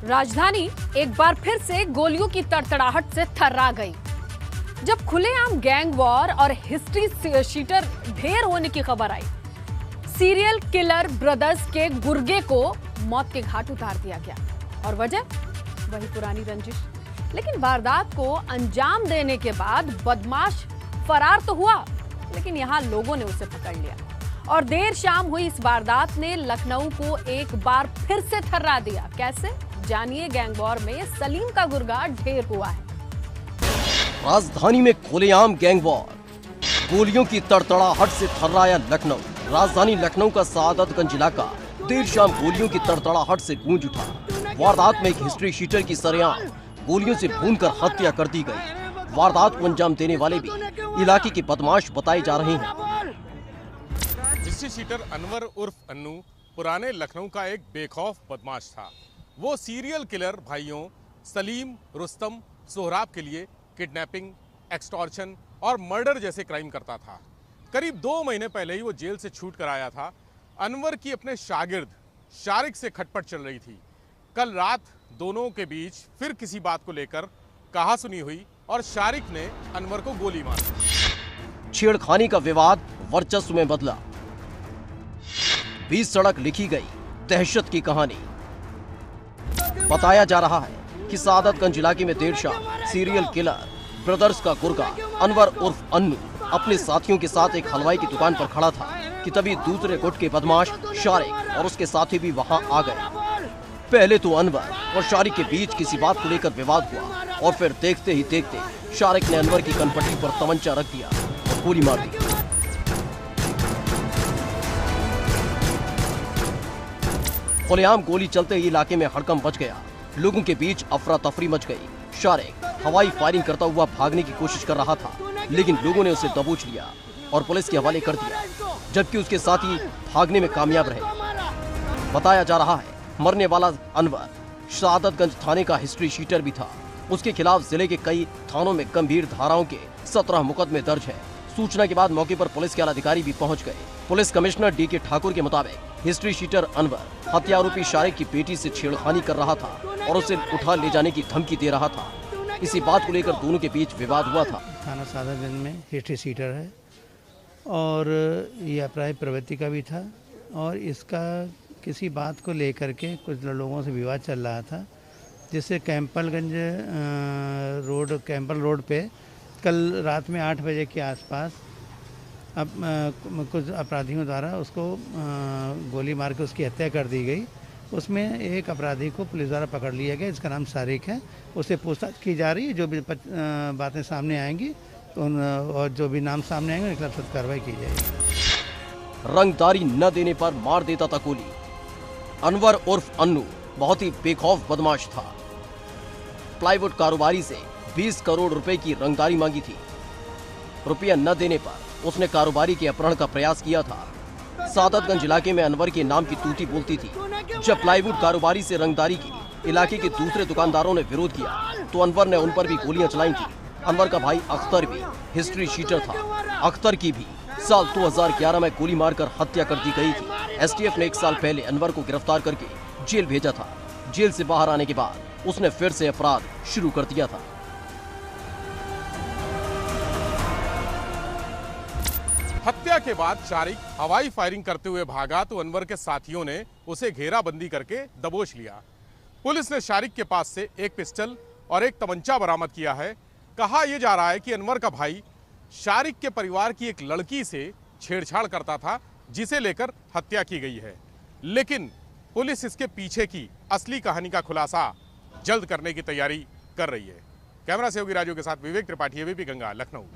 राजधानी एक बार फिर से गोलियों की तड़तड़ाहट से थर्रा गई जब खुलेआम गैंग वॉर और हिस्ट्री शीटर ढेर होने की खबर आई। सीरियल किलर ब्रदर्स के गुर्गे को मौत के घाट उतार दिया गया और वजह वही पुरानी रंजिश। लेकिन वारदात को अंजाम देने के बाद बदमाश फरार तो हुआ, लेकिन यहां लोगों ने उसे पकड़ लिया और देर शाम हुई इस वारदात ने लखनऊ को एक बार फिर से थर्रा दिया। कैसे, जानिए गैंग वॉर में सलीम का गुर्गा ढेर हुआ है। राजधानी में खुलेआम गैंग वॉर, गोलियों की तड़तड़ाहट से थर्राया लखनऊ। राजधानी लखनऊ का सादतगंज इलाका देर शाम गोलियों की तड़तड़ाहट से गूंज उठा। वारदात में एक हिस्ट्री शीटर की सरेआम गोलियों से भूनकर हत्या कर दी गई। वारदात को अंजाम देने वाले भी इलाके के बदमाश बताए जा रहे हैं। हिस्ट्री शीटर अनवर उर्फ अन्नू पुराने लखनऊ का एक बेखौफ बदमाश था। वो सीरियल किलर भाइयों सलीम, रुस्तम, सोहराब के लिए किडनैपिंग, एक्सटॉर्शन और मर्डर जैसे क्राइम करता था। करीब 2 महीने पहले ही वो जेल से छूट कर आया था। अनवर की अपने शागिर्द शारिक से खटपट चल रही थी। कल रात दोनों के बीच फिर किसी बात को लेकर कहासुनी हुई और शारिक ने अनवर को गोली मार दी। छेड़खानी का विवाद वर्चस्व में बदला। 20 सड़क लिखी गई दहशत की कहानी। बताया जा रहा है कि सादतगंज इलाके में देर शाम सीरियल किलर ब्रदर्स का गुर्गा अनवर उर्फ अन्नू अपने साथियों के साथ एक हलवाई की दुकान पर खड़ा था कि तभी दूसरे गुट के बदमाश शारिक और उसके साथी भी वहां आ गए। पहले तो अनवर और शारिक के बीच किसी बात को लेकर विवाद हुआ और फिर देखते ही देखते शारिक ने अनवर की कनपट्टी पर तमंचा रख दिया और गोली मार दी। खुलेआम गोली चलते ही इलाके में हड़कंप मच गया। लोगों के बीच अफरा तफरी मच गई। शारिक हवाई फायरिंग करता हुआ भागने की कोशिश कर रहा था, लेकिन लोगों ने उसे दबोच लिया और पुलिस के हवाले कर दिया, जबकि उसके साथी भागने में कामयाब रहे। बताया जा रहा है मरने वाला अनवर सादतगंज थाने का हिस्ट्री शीटर भी था। उसके खिलाफ जिले के कई थानों में गंभीर धाराओं के 17 मुकदमे दर्ज है। सूचना के बाद मौके पर पुलिस के अधिकारी भी पहुंच गए। Police commissioner DK. ठाकुर के मुताबिक हिस्ट्री शीटर अनवर हत्या आरोपी शारिक की बेटी से छेड़खानी कर रहा था और उसे उठा ले जाने की धमकी दे रहा था। इसी बात को लेकर दोनों के बीच विवाद हुआ था। थाना सादतगंज में हिस्ट्री शीटर है और यह अपराधी प्रवृत्ति का भी था और इसका किसी बात को लेकर के कुछ लोगों से विवाद चल रहा था, जिससे कैंपल रोड पे कल रात में 8 बजे के आसपास अब कुछ अपराधियों द्वारा उसको गोली मार के उसकी हत्या कर दी गई। उसमें एक अपराधी को पुलिस द्वारा पकड़ लिया गया, इसका नाम शारिक है। उससे पूछताछ की जा रही है। जो भी बातें सामने आएंगी तो और जो भी नाम सामने आएंगे उनके खिलाफ सख्त कार्रवाई की जाएगी। रंगदारी न देने पर मार देता था गोली। अनवर उर्फ अन्नू बहुत ही बेखौफ बदमाश था। प्लाईवुड कारोबारी से 20 करोड़ रुपए की रंगदारी मांगी थी। रुपया न देने पर उसने कारोबारी के अपहरण का प्रयास किया था। सादतगंज इलाके में अनवर के नाम की तूती बोलती थी। जब प्लाईवुड कारोबारी से रंगदारी की इलाके के दूसरे दुकानदारों ने विरोध किया तो अनवर ने उन पर भी गोलियां चलाई थी। अनवर का भाई अख्तर भी हिस्ट्री शीटर था। अख्तर की भी साल 2011 में गोली मारकर हत्या कर दी गई थी। एसटीएफ ने 1 साल पहले अनवर को गिरफ्तार करके जेल भेजा था। जेल से बाहर आने के बाद उसने फिर से अपराध शुरू कर दिया था। हत्या के बाद शारिक हवाई फायरिंग करते हुए भागा तो अनवर के साथियों ने उसे घेराबंदी करके दबोच लिया। पुलिस ने शारिक के पास से एक पिस्टल और एक तमंचा बरामद किया है। कहा यह जा रहा है कि अनवर का भाई शारिक के परिवार की एक लड़की से छेड़छाड़ करता था, जिसे लेकर हत्या की गई है। लेकिन पुलिस इसके पीछे की असली कहानी का खुलासा जल्द करने की तैयारी कर रही है। कैमरा सहयोगी राजू के साथ विवेक त्रिपाठी, एबीपी गंगा, लखनऊ।